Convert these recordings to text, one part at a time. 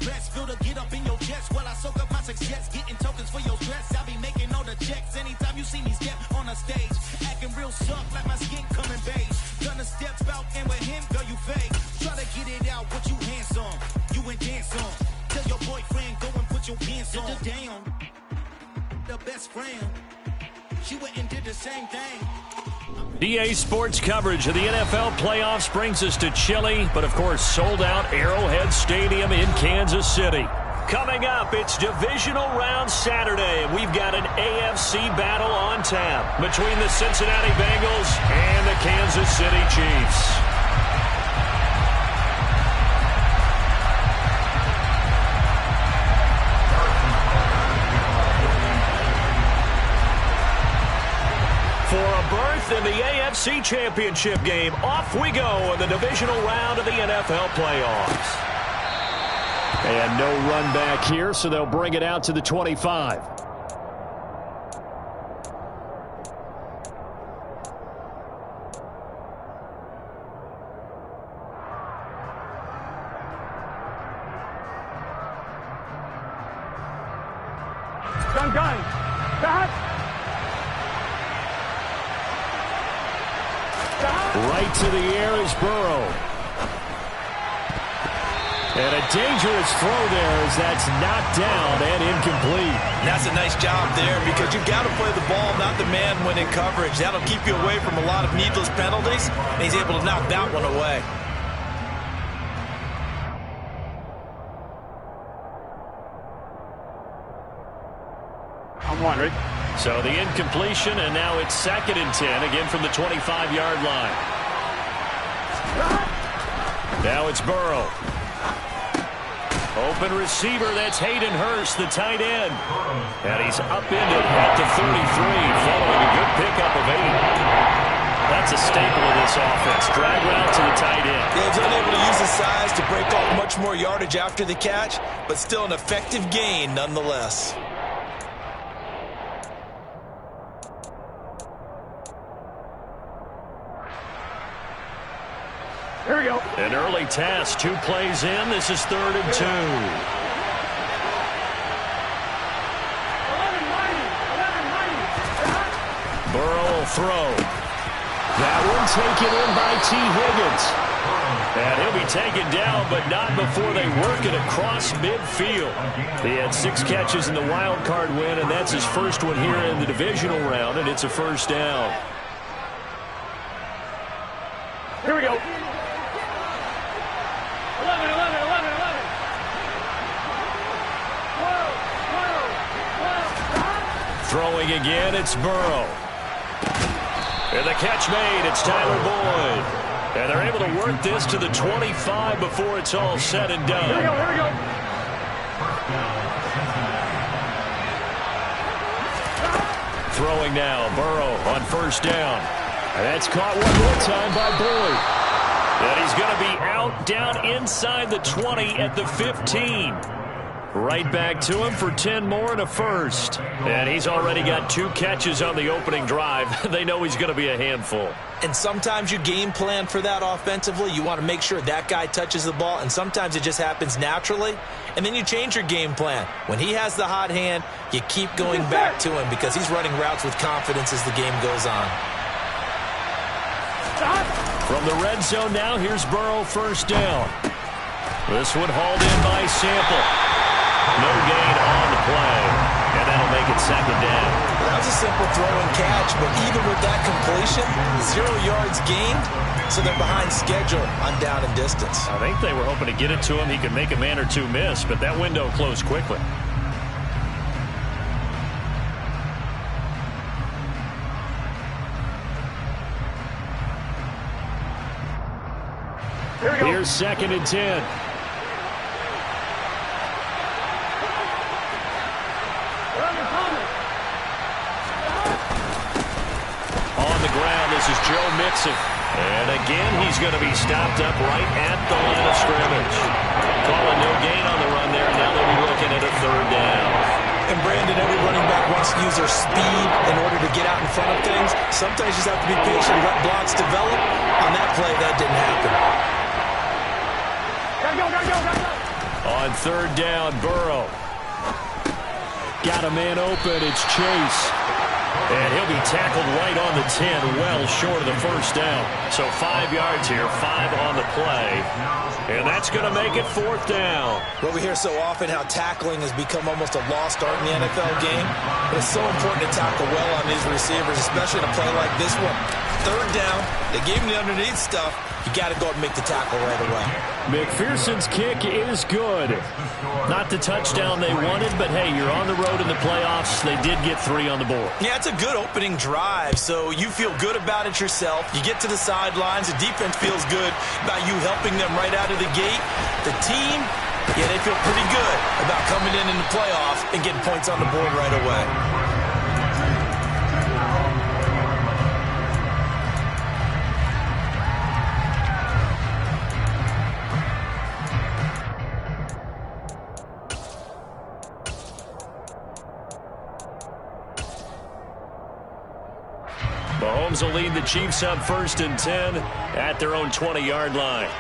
rest. Feel the get up in your chest while I soak up my success. Getting tokens for your stress. I'll be making all the checks. Anytime you see me step on a stage, acting real soft like my skin coming beige. Gonna step out and with him, girl, you fake. Try to get it out, what you handsome. You ain't dance on. Tell your boyfriend, go and put your pants on. Down. The best friend. She went and did the same thing. DA Sports coverage of the NFL playoffs brings us to Chile, but of course sold out Arrowhead Stadium in Kansas City. Coming up, it's Divisional Round Saturday, and we've got an AFC battle on tap between the Cincinnati Bengals and the Kansas City Chiefs. For a berth in the AFC Championship game, off we go in the divisional round of the NFL playoffs. And no run back here, so they'll bring it out to the 25. Right to the air is Burrow. And a dangerous throw there as that's knocked down and incomplete. And that's a nice job there because you've got to play the ball, not the man when in coverage. That'll keep you away from a lot of needless penalties, and he's able to knock that one away. I'm wondering. So the incompletion, and now it's 2nd and 10, again from the 25-yard line. Now it's Burrow. Open receiver, that's Hayden Hurst, the tight end. And he's upended at the 33, following a good pickup of 8. That's a staple of this offense. Drag route to the tight end. Yeah, he's unable to use his size to break off much more yardage after the catch, but still an effective gain nonetheless. Here we go. An early task, 2 plays in. This is 3rd and 2. Burrow will throw. That one taken in by T. Higgins. And he'll be taken down, but not before they work it across midfield. He had 6 catches in the wild card win, and that's his first one here in the divisional round, and it's a first down. Here we go. 11. Throwing again, it's Burrow. And the catch made, it's Tyler Boyd. And they're able to work this to the 25 before it's all said and done. Here we go. Throwing now, Burrow on first down. And that's caught one more time by Boyd. And he's going to be out down inside the 20 at the 15. Right back to him for 10 more and a first. And he's already got 2 catches on the opening drive. They know he's going to be a handful. And sometimes you game plan for that offensively. You want to make sure that guy touches the ball, and sometimes it just happens naturally. And then you change your game plan. When he has the hot hand, you keep going back to him because he's running routes with confidence as the game goes on. From the red zone now, here's Burrow first down. This one hauled in by Sample. No gain on the play, and that'll make it 2nd down. That was a simple throw and catch, but even with that completion, 0 yards gained, so they're behind schedule on down and distance. I think they were hoping to get it to him. He could make a man or 2 miss, but that window closed quickly. Here's 2nd and 10. On the ground, this is Joe Mixon. And again, he's going to be stopped up right at the line of scrimmage. Calling no gain on the run there. Now they'll be looking at a 3rd down. And Brandon, every running back wants to use their speed in order to get out in front of things. Sometimes you just have to be patient and let blocks develop. On that play, that didn't happen. On third down, Burrow. Got a man open. It's Chase. And he'll be tackled right on the 10, well short of the first down. So 5 yards here, 5 on the play. And that's going to make it fourth down. Well, we hear so often how tackling has become almost a lost art in the NFL game. But it's so important to tackle well on these receivers, especially in a play like this one. Third down, they gave him the underneath stuff. You got to go and make the tackle right away. McPherson's kick is good. Not the touchdown they wanted, but hey, you're on the road in the playoffs. They did get 3 on the board. Yeah, it's a good opening drive, so you feel good about it yourself. You get to the sidelines. The defense feels good about you helping them right out of the gate. The team, yeah, they feel pretty good about coming in the playoffs and getting points on the board right away. Mahomes will lead the Chiefs up 1st and 10 at their own 20-yard line.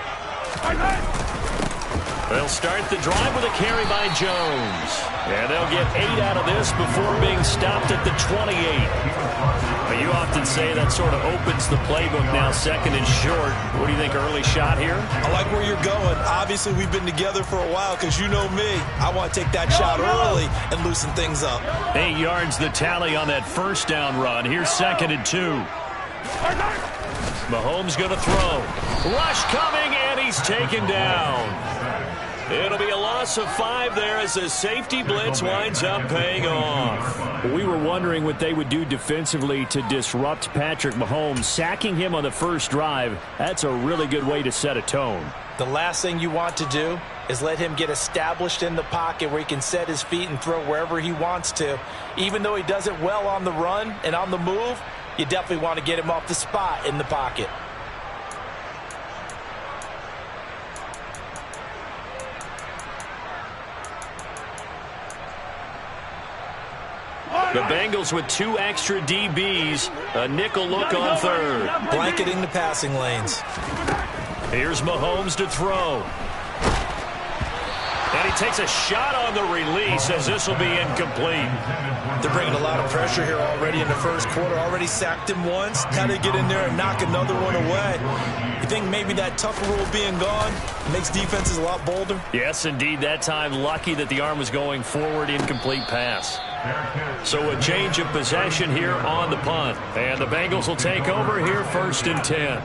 They'll start the drive with a carry by Jones. And they'll get 8 out of this before being stopped at the 28. But you often say that sort of opens the playbook now, 2nd and short. What do you think, early shot here? I like where you're going. Obviously, we've been together for a while because you know me. I want to take that shot early and loosen things up. 8 yards the tally on that first down run. Here's 2nd and 2. Mahomes going to throw. Rush coming, and he's taken down. It'll be a loss of 5 there as the safety blitz winds up paying off. We were wondering what they would do defensively to disrupt Patrick Mahomes. Sacking him on the first drive, that's a really good way to set a tone. The last thing you want to do is let him get established in the pocket where he can set his feet and throw wherever he wants to. Even though he does it well on the run and on the move, you definitely want to get him off the spot in the pocket. The Bengals with 2 extra DBs. A nickel look on third. Blanketing the passing lanes. Here's Mahomes to throw. And he takes a shot on the release as this will be incomplete. They're bringing a lot of pressure here already in the first quarter. Already sacked him once. How to get in there and knock another one away. You think maybe that tougher rule being gone makes defenses a lot bolder? Yes, indeed. That time lucky that the arm was going forward. Incomplete pass. So a change of possession here on the punt. And the Bengals will take over here 1st and 10.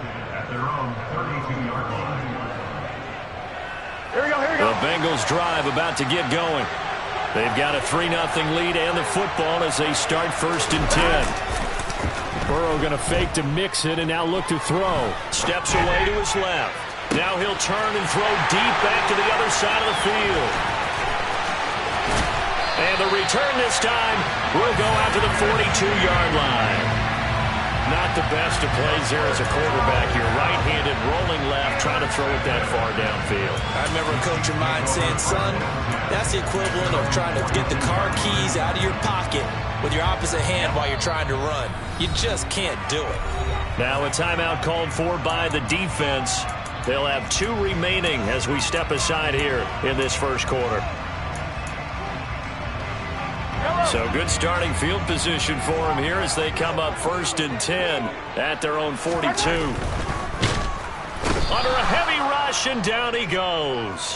Here we go, here we go. The Bengals drive about to get going. They've got a 3-0 lead and the football as they start 1st and 10. Burrow going to fake to mix it and now look to throw. Steps away to his left. Now he'll turn and throw deep back to the other side of the field. And the return this time will go out to the 42-yard line. Not the best of plays there as a quarterback. You're right-handed, rolling left, trying to throw it that far downfield. I remember a coach of mine saying, son, that's the equivalent of trying to get the car keys out of your pocket with your opposite hand while you're trying to run. You just can't do it. Now a timeout called for by the defense. They'll have 2 remaining as we step aside here in this first quarter. So good starting field position for them here as they come up 1st and 10 at their own 42. Under a heavy rush, and down he goes.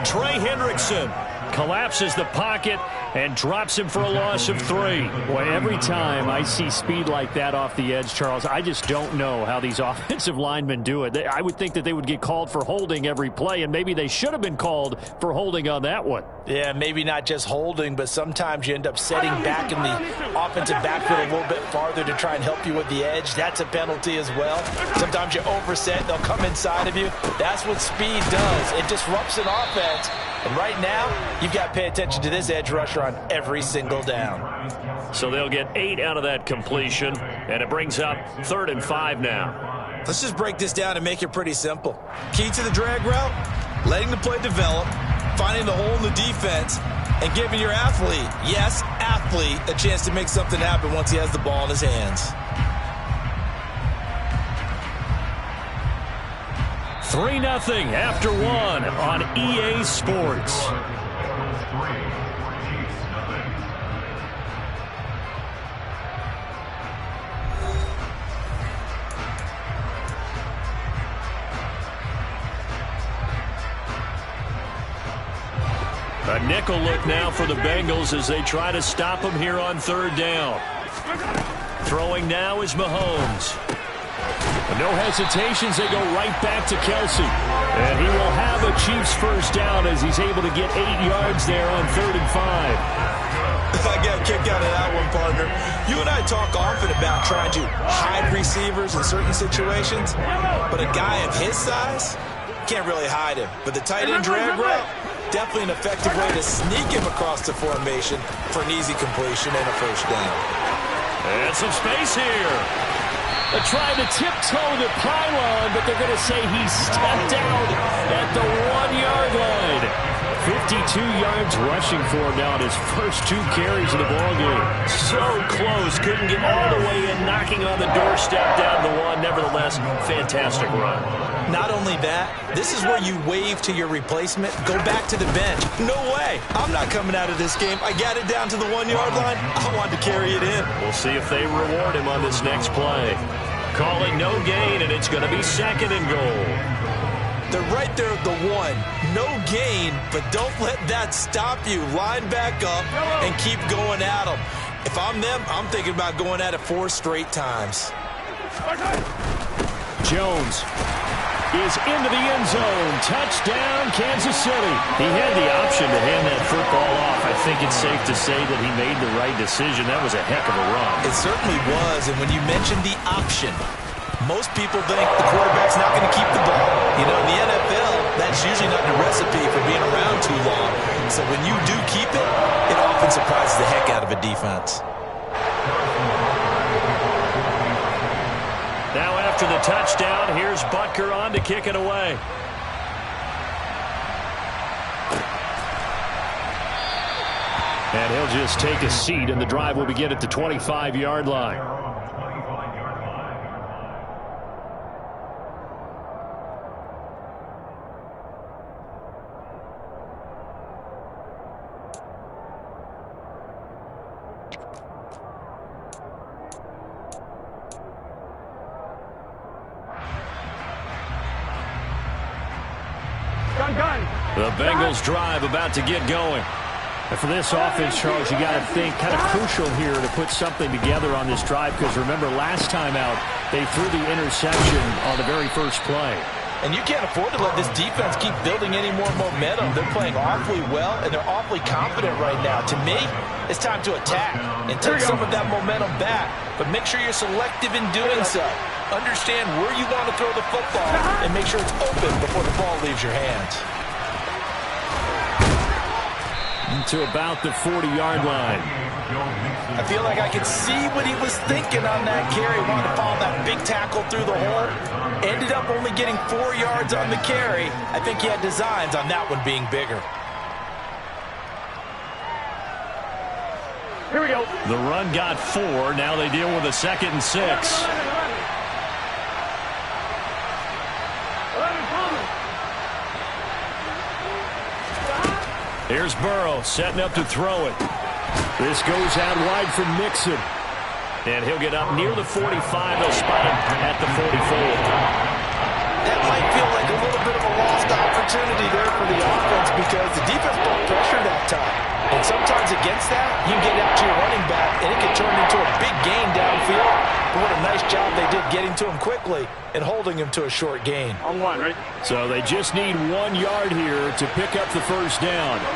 Trey Hendrickson collapses the pocket and drops him for a loss of 3. Boy, every time I see speed like that off the edge, Charles, I just don't know how these offensive linemen do it. I would think that they would get called for holding every play, and maybe they should have been called for holding on that one. Yeah, maybe not just holding, but sometimes you end up setting back in the offensive backfield a little bit farther to try and help you with the edge. That's a penalty as well. Sometimes you overset, they'll come inside of you. That's what speed does. It disrupts an offense. And right now, you've got to pay attention to this edge rusher on every single down. So they'll get 8 out of that completion, and it brings up 3rd and 5 now. Let's just break this down and make it pretty simple. Key to the drag route, letting the play develop, finding the hole in the defense, and giving your athlete, yes, athlete, a chance to make something happen once he has the ball in his hands. 3-0 after 1 on EA Sports. A nickel look now for the Bengals as they try to stop him here on 3rd down. Throwing now is Mahomes. No hesitations, they go right back to Kelsey. And he will have a Chiefs first down as he's able to get 8 yards there on 3rd and 5. I got a kick out of that one, partner. You and I talk often about trying to hide receivers in certain situations, but a guy of his size can't really hide him. But the tight end drag route, definitely an effective way to sneak him across the formation for an easy completion and a first down. And some space here. They're trying to tiptoe the pylon, but they're going to say he stepped out at the 1-yard line. 52 yards rushing for him now at his first 2 carries of the ballgame. So close, couldn't get all the way in, knocking on the doorstep down the 1. Nevertheless, fantastic run. Not only that, this is where you wave to your replacement, go back to the bench. No way, I'm not coming out of this game. I got it down to the 1-yard line. I wanted to carry it in. We'll see if they reward him on this next play. Call it no gain, and it's going to be 2nd and goal. They're right there at the 1. No gain, but don't let that stop you. Line back up and keep going at them. If I'm them, I'm thinking about going at it 4 straight times. Jones is into the end zone. Touchdown, Kansas City. He had the option to hand that football off. I think it's safe to say that he made the right decision. That was a heck of a run. It certainly was, and when you mentioned the option, most people think the quarterback's not going to keep the ball. You know, in the NFL, that's usually not the recipe for being around too long. So when you do keep it, it often surprises the heck out of a defense. Now after the touchdown, here's Butker on to kick it away. And he'll just take a seat, and the drive will begin at the 25-yard line. The Bengals drive about to get going. And for this offense, Charles, you got to think kind of crucial here to put something together on this drive, because remember last time out they threw the interception on the very first play. And you can't afford to let this defense keep building any more momentum. They're playing awfully well, and they're awfully confident right now. To me, it's time to attack and take some of that momentum back. But make sure you're selective in doing so. Understand where you want to throw the football and make sure it's open before the ball leaves your hands. To about the 40-yard line. I feel like I could see what he was thinking on that carry. Wanted to follow that big tackle through the hole. Ended up only getting 4 yards on the carry. I think he had designs on that one being bigger. Here we go. The run got 4. Now they deal with a 2nd and 6. Here's Burrow setting up to throw it. This goes out wide from Mixon. And he'll get up near the 45. They'll spot him at the 44. That might feel like a little bit of a lost opportunity there for the offense because the defense brought pressure that time. And sometimes against that, you get out to your running back, and it can turn into a big gain downfield. But what a nice job they did getting to him quickly and holding him to a short gain. On 1, right? So they just need 1 yard here to pick up the first down. 12.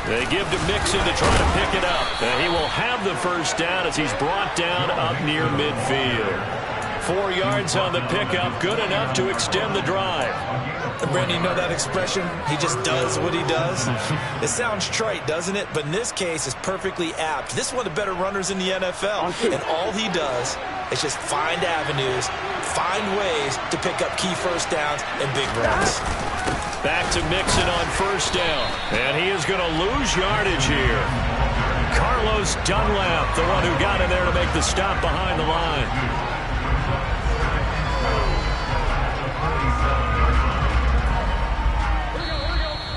They give to Mixon to try to pick it up. And he will have the first down as he's brought down up near midfield. 4 yards on the pickup, good enough to extend the drive. And Brandon, you know that expression? He just does what he does. It sounds trite, doesn't it? But in this case, it's perfectly apt. This is one of the better runners in the NFL. And all he does It's just find avenues, find ways to pick up key first downs and big runs. Back to Mixon on first down. And he is going to lose yardage here. Carlos Dunlap, the one who got in there to make the stop behind the line.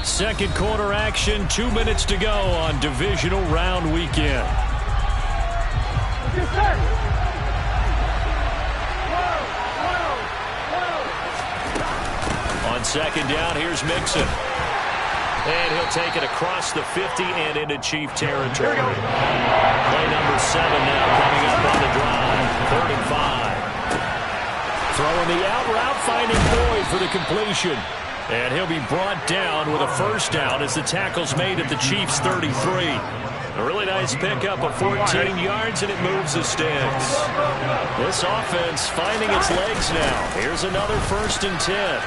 Second quarter action, 2 minutes to go on divisional round weekend. On second down, here's Mixon. And he'll take it across the 50 and into Chief territory. Play number 7 now coming up on the drive. 3rd and 5. Throwing the out route, finding Boyd for the completion. And he'll be brought down with a first down as the tackle's made at the Chiefs' 33. A really nice pickup of 14 yards, and it moves the sticks. This offense finding its legs now. Here's another 1st and 10.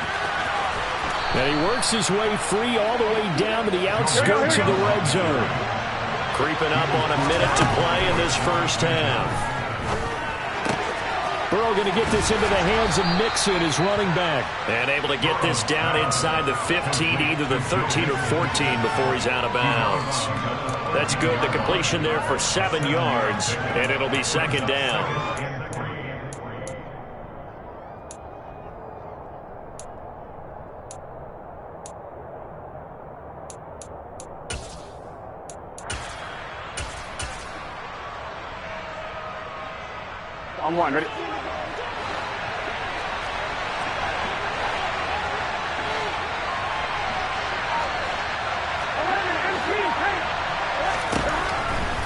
And he works his way free all the way down to the outskirts of the red zone. Creeping up on a minute to play in this first half. Burrow going to get this into the hands of Mixon, his running back. And able to get this down inside the 15, either the 13 or 14 before he's out of bounds. That's good. The completion there for 7 yards, and it'll be 2nd down. On one, ready?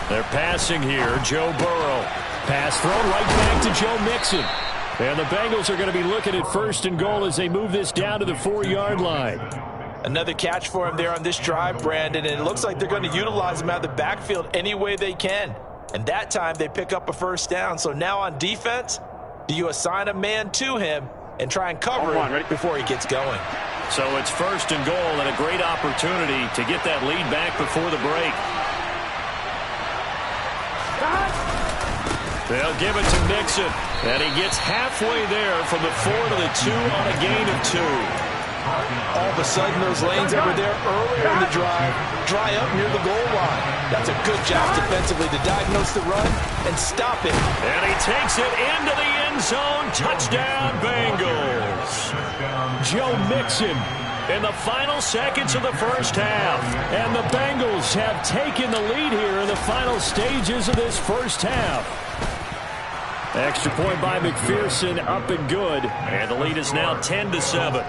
They're passing here. Joe Burrow. Pass thrown right back to Joe Mixon. And the Bengals are going to be looking at 1st and goal as they move this down to the 4-yard line. Another catch for him there on this drive, Brandon, and it looks like they're going to utilize him out of the backfield any way they can. And that time they pick up a first down. So now on defense, do you assign a man to him and try and cover him before he gets going? So it's 1st and goal and a great opportunity to get that lead back before the break. They'll give it to Mixon. And he gets halfway there from the 4 to the 2 on a gain of 2. All of a sudden, those lanes that were there earlier in the drive dry up near the goal line. That's a good job defensively to diagnose the run and stop it. And he takes it into the end zone. Touchdown, Bengals. Joe Mixon in the final seconds of the first half. And the Bengals have taken the lead here in the final stages of this first half. Extra point by McPherson, up and good. And the lead is now 10-7.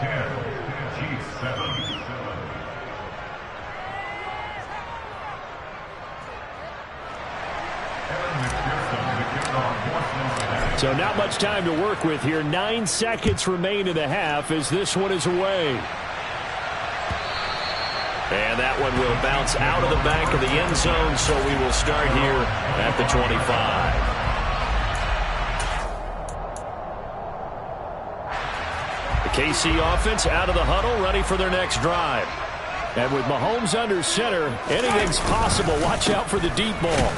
So not much time to work with here. 9 seconds remain in the half as this one is away. And that one will bounce out of the back of the end zone, so we will start here at the 25. The KC offense out of the huddle, ready for their next drive. And with Mahomes under center, anything's possible. Watch out for the deep ball.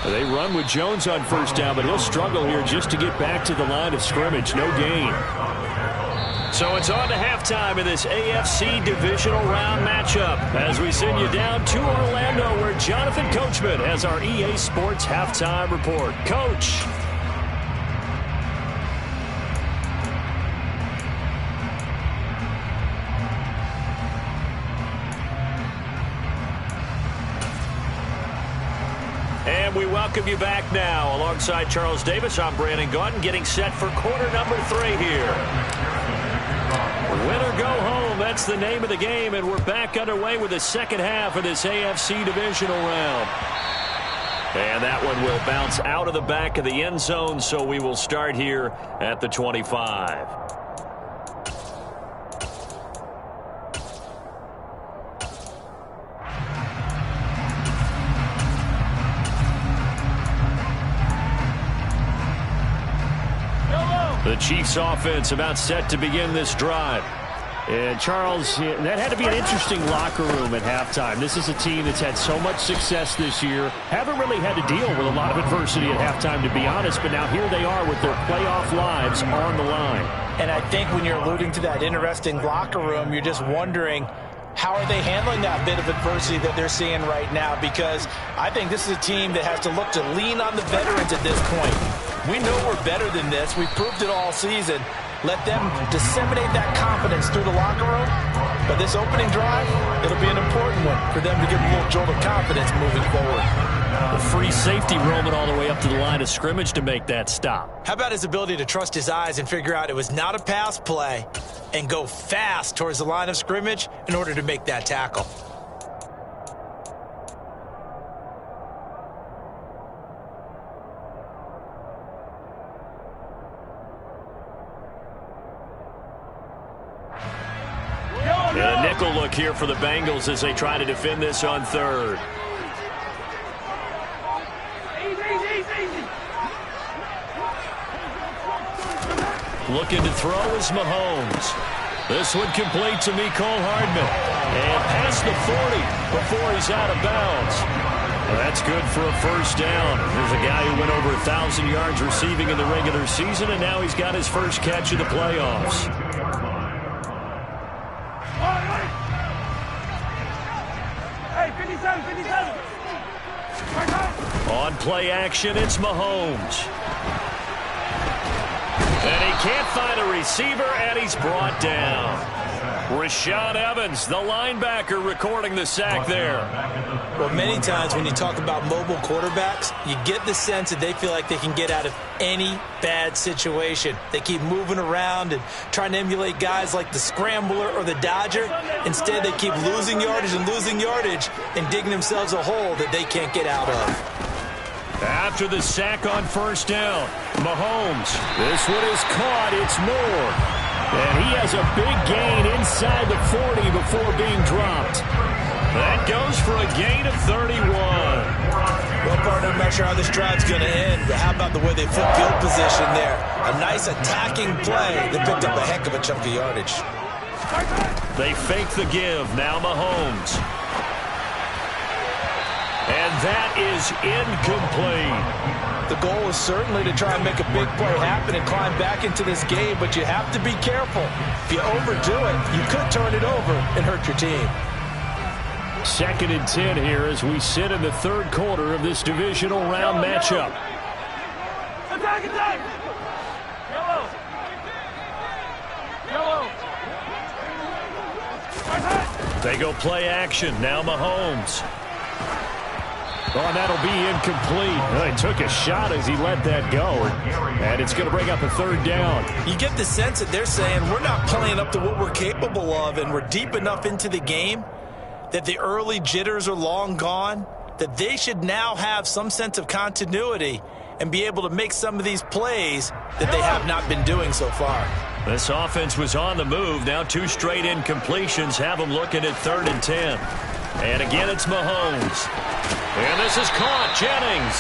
They run with Jones on first down, but he'll struggle here just to get back to the line of scrimmage. No gain. So it's on to halftime in this AFC divisional round matchup as we send you down to Orlando where Jonathan Coachman has our EA Sports halftime report. Coach. And we welcome you back now. Alongside Charles Davis, I'm Brandon Gaudin, getting set for quarter number 3 here. Win or go home, that's the name of the game, and we're back underway with the second half of this AFC divisional round. And that one will bounce out of the back of the end zone, so we will start here at the 25. The Chiefs offense about set to begin this drive. And Charles, that had to be an interesting locker room at halftime. This is a team that's had so much success this year. Haven't really had to deal with a lot of adversity at halftime, to be honest. But now here they are with their playoff lives on the line. And I think when you're alluding to that interesting locker room, you're just wondering, how are they handling that bit of adversity that they're seeing right now? Because I think this is a team that has to look to lean on the veterans at this point. We know we're better than this. We've proved it all season. Let them disseminate that confidence through the locker room. But this opening drive, it'll be an important one for them to get a little jolt of confidence moving forward. The free safety roaming all the way up to the line of scrimmage to make that stop. How about his ability to trust his eyes and figure out it was not a pass play and go fast towards the line of scrimmage in order to make that tackle? And a nickel look here for the Bengals as they try to defend this on third. Looking to throw is Mahomes. This one complete to Mecole Hardman. And past the 40 before he's out of bounds. Well, that's good for a first down. There's a guy who went over 1,000 yards receiving in the regular season, and now he's got his first catch of the playoffs. On play action, it's Mahomes. And he can't find a receiver, and he's brought down. Rashaan Evans, the linebacker, recording the sack there. Well, many times when you talk about mobile quarterbacks, you get the sense that they feel like they can get out of any bad situation. They keep moving around and trying to emulate guys like the Scrambler or the Dodger. Instead, they keep losing yardage and digging themselves a hole that they can't get out of. After the sack on first down, Mahomes. This one is caught. It's Moore. And he has a big gain inside the 40 before being dropped. That goes for a gain of 31. Well, partner, I'm not sure how this drive's going to end, but how about the way they flip field position there? A nice attacking play that picked up a heck of a chunk of yardage. They fake the give. Now Mahomes. And that is incomplete. The goal is certainly to try and make a big play happen and climb back into this game, but you have to be careful. If you overdo it, you could turn it over and hurt your team. 2nd and 10 here as we sit in the third quarter of this divisional round matchup. Attack, attack! Yellow! They go play action. Now Mahomes. Oh, and that'll be incomplete. Well, he took a shot as he let that go. And it's going to bring up a third down. You get the sense that they're saying we're not playing up to what we're capable of, and we're deep enough into the game that the early jitters are long gone, that they should now have some sense of continuity and be able to make some of these plays that they have not been doing so far. This offense was on the move. Now 2 straight incompletions have them looking at 3rd and 10. And again, it's Mahomes. And this is caught. Jennings.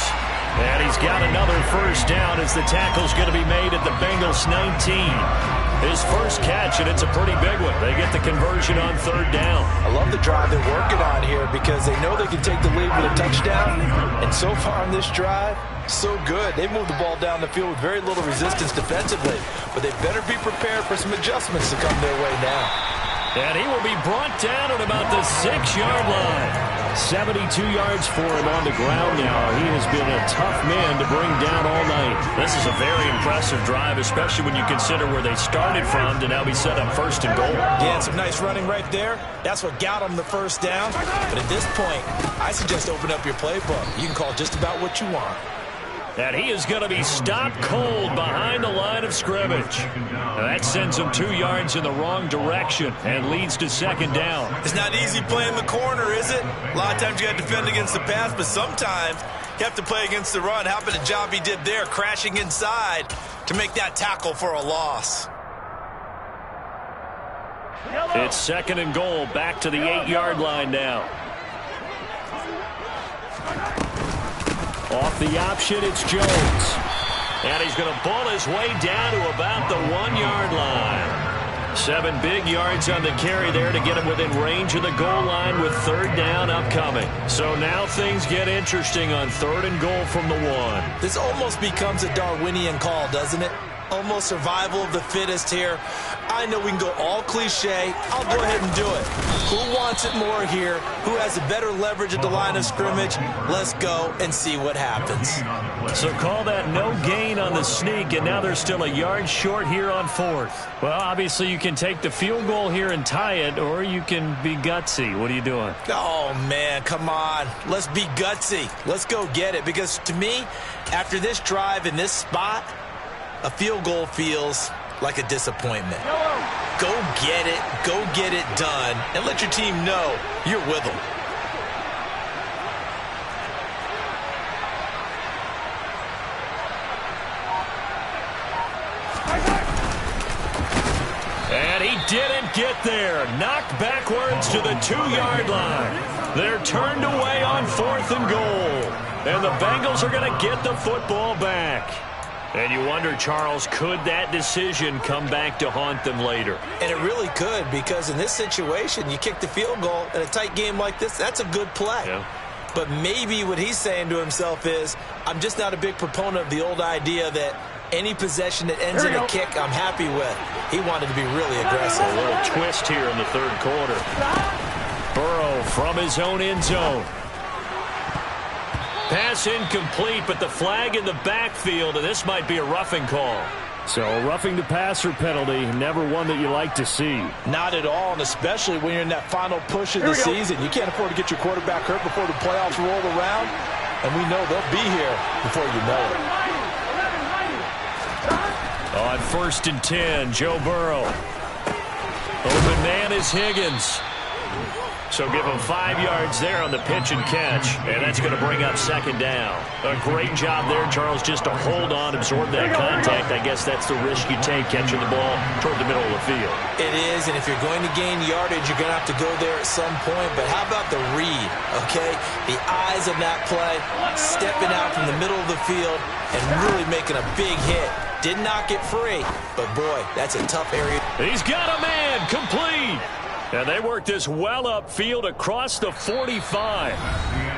And he's got another first down as the tackle's going to be made at the Bengals 19. His first catch, and it's a pretty big one. They get the conversion on 3rd down. I love the drive they're working on here because they know they can take the lead with a touchdown. And so far on this drive, so good. They moved the ball down the field with very little resistance defensively. But they better be prepared for some adjustments to come their way now. And he will be brought down at about the 6-yard line. 72 yards for him on the ground now. He has been a tough man to bring down all night. This is a very impressive drive, especially when you consider where they started from to now be set up 1st and goal. Yeah, some nice running right there. That's what got them the first down. But at this point, I suggest open up your playbook. You can call just about what you want. And he is going to be stopped cold behind the line of scrimmage. Now that sends him 2 yards in the wrong direction and leads to 2nd down. It's not easy playing the corner, is it? A lot of times you got to defend against the pass, but sometimes you have to play against the run. How about the job he did there, crashing inside to make that tackle for a loss? It's 2nd and goal, back to the 8-yard line now. Off the option, it's Jones. And he's going to pull his way down to about the 1-yard line. 7 big yards on the carry there to get him within range of the goal line with 3rd down upcoming. So now things get interesting on 3rd and goal from the 1. This almost becomes a Darwinian call, doesn't it? Almost survival of the fittest here. I know we can go all cliche. I'll go ahead and do it. Who wants it more here? Who has a better leverage at the line of scrimmage? Let's go and see what happens. So call that no gain on the sneak, and now they're still a yard short here on 4th. Well, obviously you can take the field goal here and tie it, or you can be gutsy. What are you doing? Oh, man, come on. Let's be gutsy. Let's go get it, because to me, after this drive in this spot, a field goal feels like a disappointment. Go get it done, and let your team know you're with them. And he didn't get there. Knocked backwards to the 2-yard line. They're turned away on 4th and goal. And the Bengals are going to get the football back. And you wonder, Charles, could that decision come back to haunt them later? And it really could, because in this situation, you kick the field goal in a tight game like this, that's a good play. Yeah. But maybe what he's saying to himself is, I'm just not a big proponent of the old idea that any possession that ends in a kick, I'm happy with. He wanted to be really aggressive. A little twist here in the 3rd quarter. Burrow from his own end zone. Pass incomplete, but the flag in the backfield, and this might be a roughing call. So a roughing the passer penalty, never one that you like to see. Not at all, and especially when you're in that final push of the season. You can't afford to get your quarterback hurt before the playoffs roll around, and we know they'll be here before you know it. On 1st and 10, Joe Burrow. Open man is Higgins. So give him 5 yards there on the pitch and catch, and that's going to bring up 2nd down. A great job there, Charles, just to hold on, absorb that contact. I guess that's the risk you take, catching the ball toward the middle of the field. It is, and if you're going to gain yardage, you're going to have to go there at some point. But how about the read, okay? The eyes of that play, stepping out from the middle of the field and really making a big hit. Did not get free, but boy, that's a tough area. He's got a man, complete. And they work this well upfield across the 45.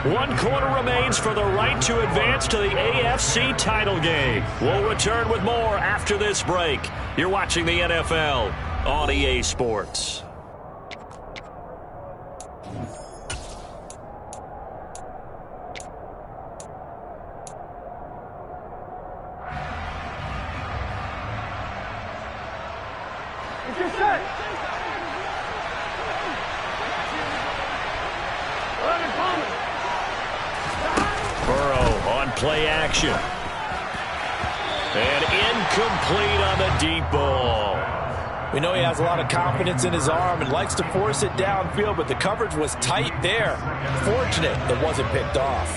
1 quarter remains for the right to advance to the AFC title game. We'll return with more after this break. You're watching the NFL on EA Sports. Play action. And incomplete on the deep ball. We know he has a lot of confidence in his arm and likes to force it downfield, but the coverage was tight there. Fortunate it wasn't picked off.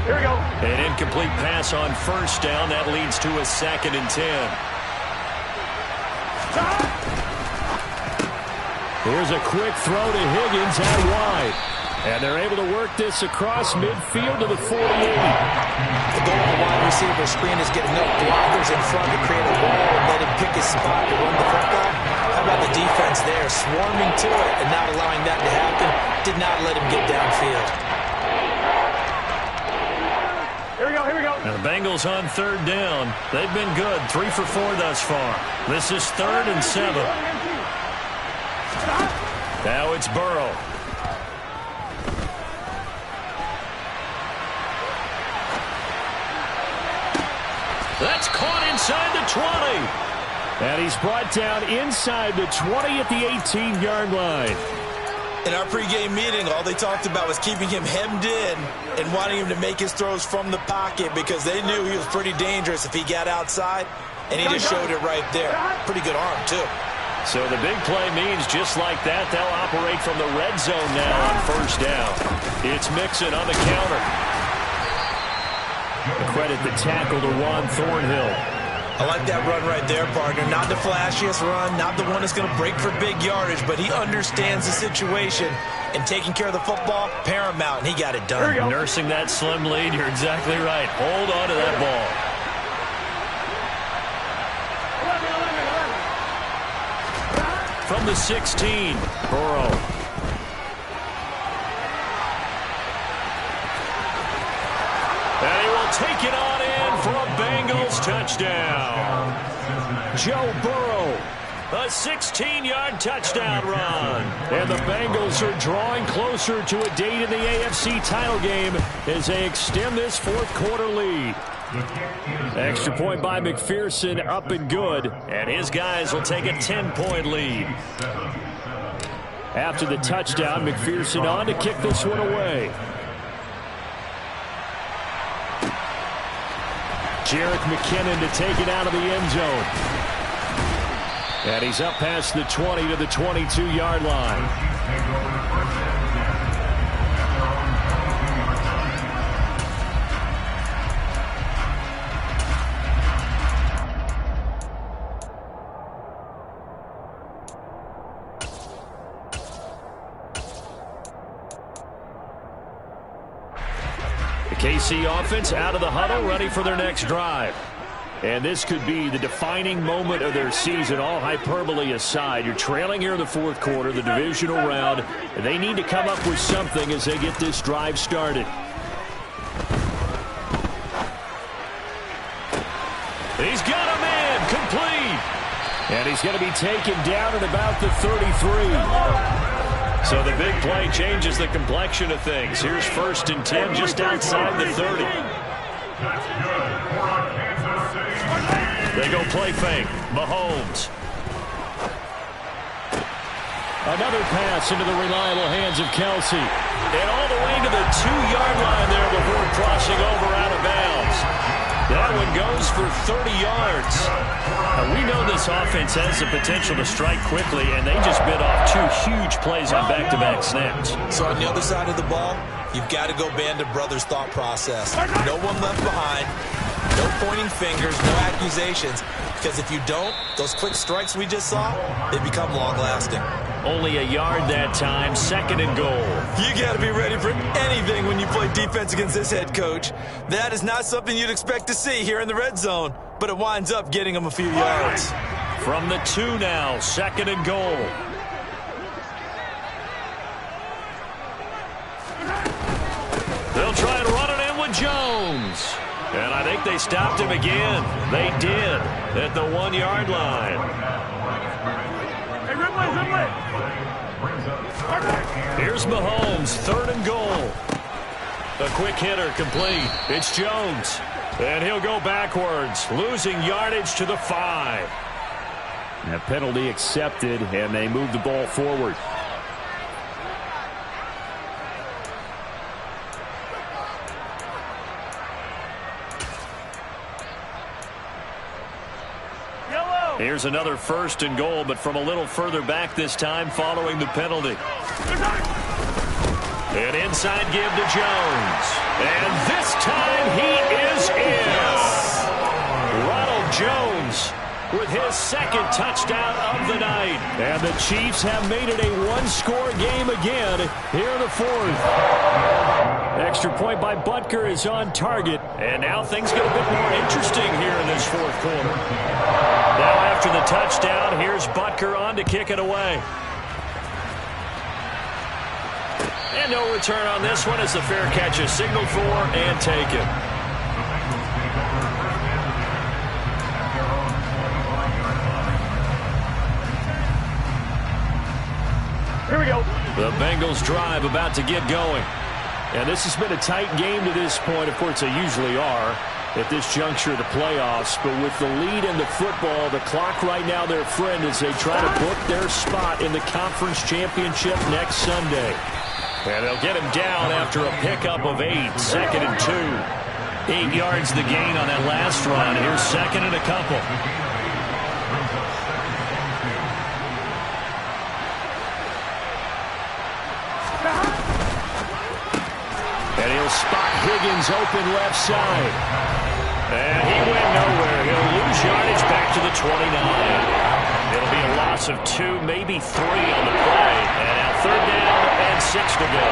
Here we go. An incomplete pass on 1st down. That leads to a 2nd and 10. Here's a quick throw to Higgins out wide. And they're able to work this across midfield to the 48. The goal of the wide receiver screen is get enough blockers in front to create a wall and let him pick his spot to run the football. How about the defense there, swarming to it and not allowing that to happen? Did not let him get downfield. Here we go, here we go. Now the Bengals on 3rd down. They've been good, 3 for 4 thus far. This is 3rd and 7. Now it's Burrow. That's caught inside the 20. And he's brought down inside the 20 at the 18-yard line. In our pregame meeting, all they talked about was keeping him hemmed in and wanting him to make his throws from the pocket because they knew he was pretty dangerous if he got outside, and he just showed it right there. Pretty good arm, too. So the big play means just like that, they'll operate from the red zone now on 1st down. It's Mixon on the counter. Credit the tackle to Juan Thornhill. I like that run right there, partner. Not the flashiest run, not the one that's going to break for big yardage, but he understands the situation And taking care of the football, paramount, and he got it done. Nursing that slim lead, you're exactly right. Hold on to that ball. From the 16, Burrow. And he will take it on in for a Bengals touchdown. Joe Burrow, a 16-yard touchdown run. And the Bengals are drawing closer to a date in the AFC title game as they extend this fourth-quarter lead. Extra point by McPherson, up and good. And his guys will take a 10-point lead. After the touchdown, McPherson on to kick this one away. Jerick McKinnon to take it out of the end zone. And he's up past the 20 to the 22-yard line. KC offense out of the huddle, ready for their next drive. And this could be the defining moment of their season, all hyperbole aside. You're trailing here in the fourth quarter, the divisional round. And they need to come up with something as they get this drive started. He's got him in, complete. And he's going to be taken down at about the 33. So the big play changes the complexion of things. Here's 1st and 10 just outside the 30. They go play fake. Mahomes. Another pass into the reliable hands of Kelsey. And all the way to the 2-yard line there before crossing over out of bounds. That one goes for 30 yards. Now, we know this offense has the potential to strike quickly, and they just bit off 2 huge plays on back-to-back snaps. So on the other side of the ball, you've got to go Band of Brothers thought process. No one left behind. No pointing fingers, no accusations. Because if you don't, those quick strikes we just saw, they become long-lasting. Only a yard that time, 2nd and goal. You got to be ready for anything when you play defense against this head coach. That is not something you'd expect to see here in the red zone, but it winds up getting them a few yards. From the 2 now, 2nd and goal. They'll try and run it in with Jones. And I think they stopped him again. They did at the 1-yard line. Here's Mahomes, 3rd and goal. A quick hitter complete. It's Jones. And he'll go backwards, losing yardage to the 5. And a penalty accepted, and they move the ball forward. Here's another 1st and goal, but from a little further back this time following the penalty. An inside give to Jones. And this time he is in. Ronald Jones with his 2nd touchdown of the night. And the Chiefs have made it a 1-score game again here in the 4th. Extra point by Butker is on target. And now things get a bit more interesting here in this 4th quarter. Now after the touchdown, here's Butker on to kick it away. And no return on this one as the fair catch is signaled for and taken. Here we go. The Bengals drive about to get going. And this has been a tight game to this point. Of course, they usually are at this juncture of the playoffs. But with the lead in the football, the clock right now their friend as they try to book their spot in the conference championship next Sunday. And they'll get him down after a pickup of 8, 2nd and 2. 8 yards the gain on that last run. Here's 2nd and a couple. And he'll spot Higgins open left side. And he went nowhere. He'll lose yardage back to the 29. It'll be a loss of 2, maybe 3 on the play. And now 3rd down and 6 to go.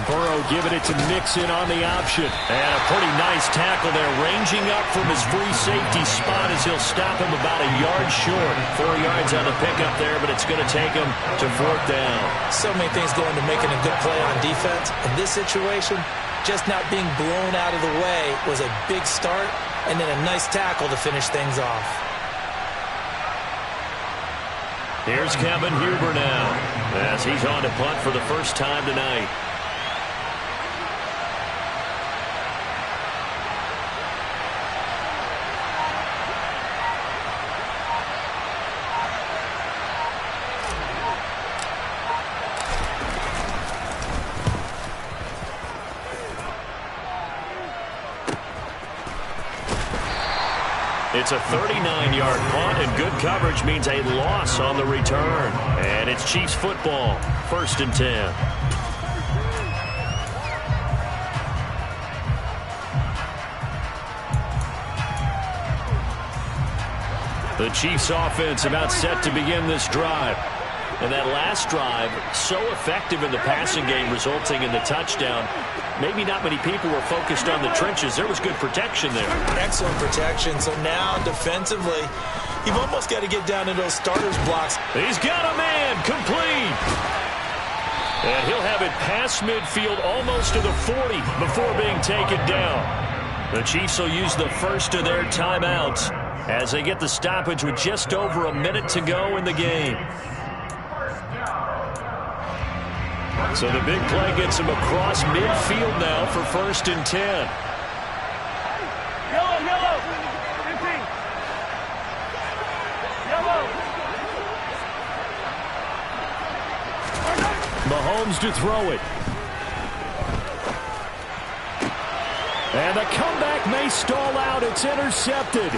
Burrow giving it to Mixon on the option. And a pretty nice tackle there, ranging up from his free safety spot as he'll stop him about a yard short. 4 yards on the pickup there, but it's going to take him to 4th down. So many things go into making a good play on defense. In this situation, just not being blown out of the way was a big start, and then a nice tackle to finish things off. Here's Kevin Huber now, as he's on to punt for the first time tonight. It's a 39-yard punt, and good coverage means a loss on the return. And it's Chiefs football, 1st and 10. The Chiefs offense about set to begin this drive. And that last drive, so effective in the passing game, resulting in the touchdown. Maybe not many people were focused on the trenches. There was good protection there. Excellent protection. So now, defensively, you've almost got to get down to those starters blocks. He's got a man, complete. And he'll have it past midfield almost to the 40 before being taken down. The Chiefs will use the first of their timeouts as they get the stoppage with just over a minute to go in the game. So the big play gets him across midfield now for 1st and 10. Yellow, 15. Yellow. Mahomes to throw it. And the comeback may stall out. It's intercepted.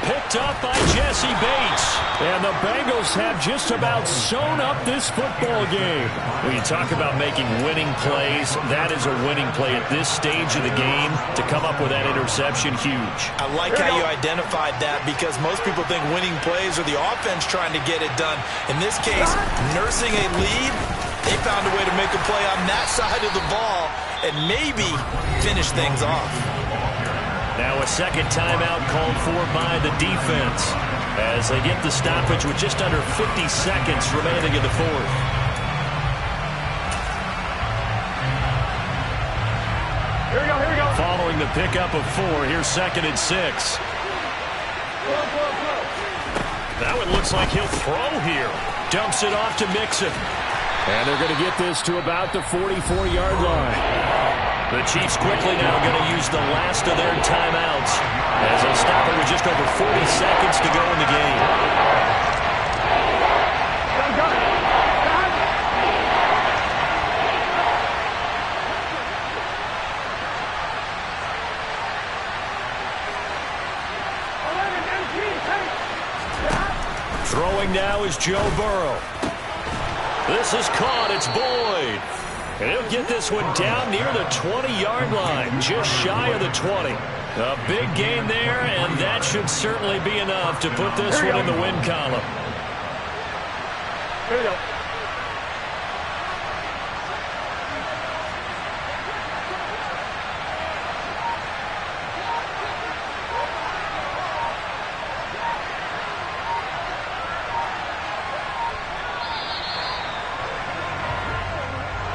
Picked up by Jesse Bates. And the Bengals have just about sewn up this football game. When you talk about making winning plays, that is a winning play at this stage of the game. To come up with that interception, huge. I like how you identified that, because most people think winning plays are the offense trying to get it done. In this case, nursing a lead, they found a way to make a play on that side of the ball and maybe finish things off. Now a second timeout called for by the defense as they get the stoppage with just under 50 seconds remaining in the 4th. Here we go. Following the pickup of 4, here's 2nd and 6. That one looks like he'll throw here. Dumps it off to Mixon. And they're going to get this to about the 44-yard line. The Chiefs quickly now going to use the last of their timeouts as they'll stop it with just over 40 seconds to go in the game. Throwing now is Joe Burrow. This is caught. It's Boyd. And he'll get this one down near the 20-yard line, just shy of the 20. A big gain there, and that should certainly be enough to put this one in the win column. Here we go.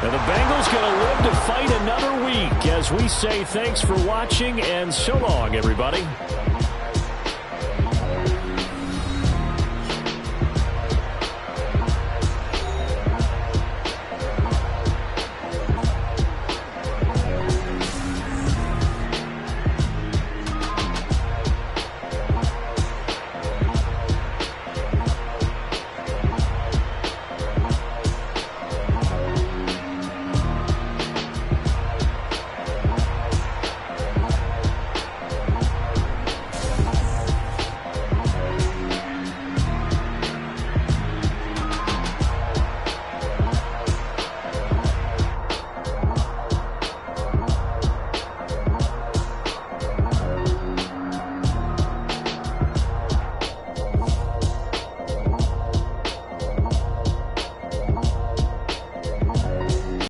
And the Bengals going to live to fight another week as we say thanks for watching and so long, everybody.